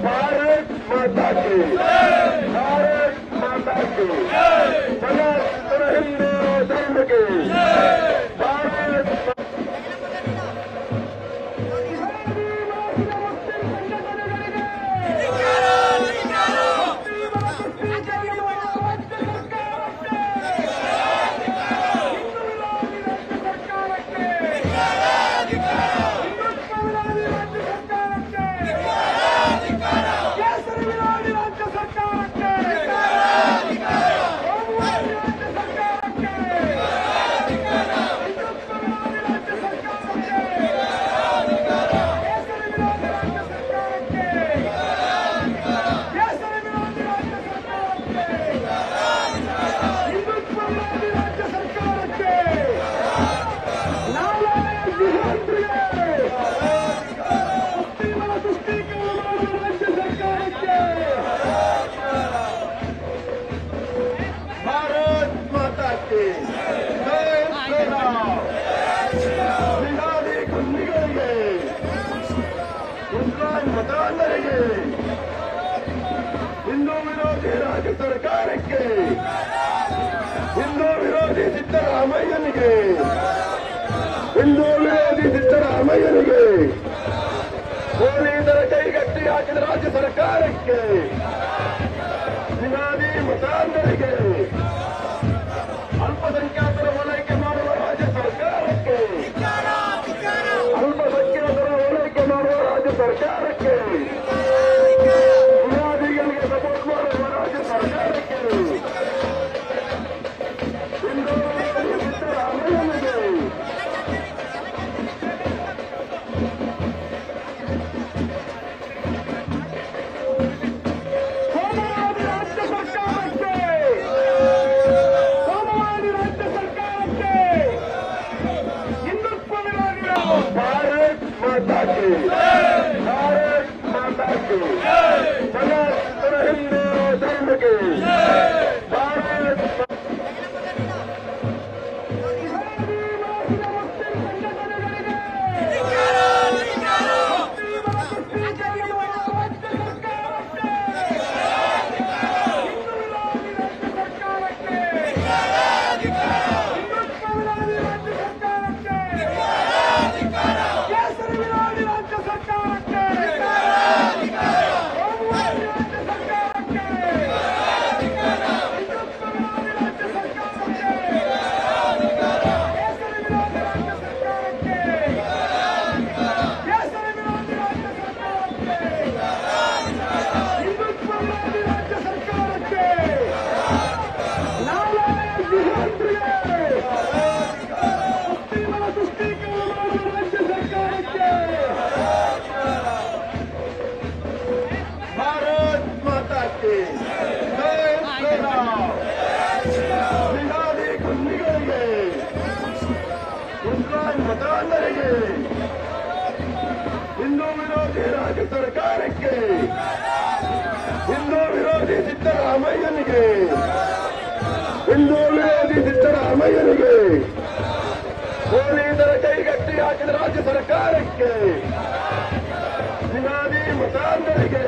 भारत माता की भारत माता की सनातन हिंदू धर्म की भारत हिंदू विरोधी राज्य सरकार के हिंदू विरोधी सिद्धरामಯ್ಯನಿಗೆ हिंदू विरोधी सिद्धरामಯ್ಯನಿಗೆ ಪೊಲೀಸರ ಕೈಗಟ್ಟಿ ಹಾಕಿದ ರಾಜ್ಯ ಸರ್ಕಾರಕ್ಕೆ ನಿನಾದಿ ಮತಾಂಧರಿಗೆ ಅಲ್ಪಸಂಖ್ಯಾತರ ಓಲೈಕೆ ಮಾಡುವ ರಾಜ್ಯ ಸರ್ಕಾರಕ್ಕೆ ಅಲ್ಪಸಂಖ್ಯಾತರ ಓಲೈಕೆ ಮಾಡುವ ರಾಜ್ಯ ಸರ್ಕಾರಕ್ಕೆ ನಿನಾದಿಗಳಿಗೆ ಸಪೋರ್ಟ್ ಮಾಡುವ ರಾಜ್ಯ ಸರ್ಕಾರಕ್ಕೆ ಹಿಂದೂ ಸಿದ್ದರಾಮಯ್ಯನಿಗೆ भारत माता की भारत माता की सनातन हिंदू धर्म की भारत ಮತಾಂಧರಿಗೆ ಹಿಂದೂ ವಿರೋಧಿ ರಾಜ್ಯ ಸರ್ಕಾರಕ್ಕೆ ಹಿಂದೂ ವಿರೋಧಿ ಸಿದ್ದರಾಮಯ್ಯನಿಗೆ ಹಿಂದೂ ವಿರೋಧಿ ಸಿದ್ದರಾಮಯ್ಯನಿಗೆ ಪೊಲೀಸರ ಕೈಗಟ್ಟಿ ಹಾಕಿದ ರಾಜ್ಯ ಸರ್ಕಾರಕ್ಕೆ ನಿನಾದಿ ಮತಾಂಧರಿಗೆ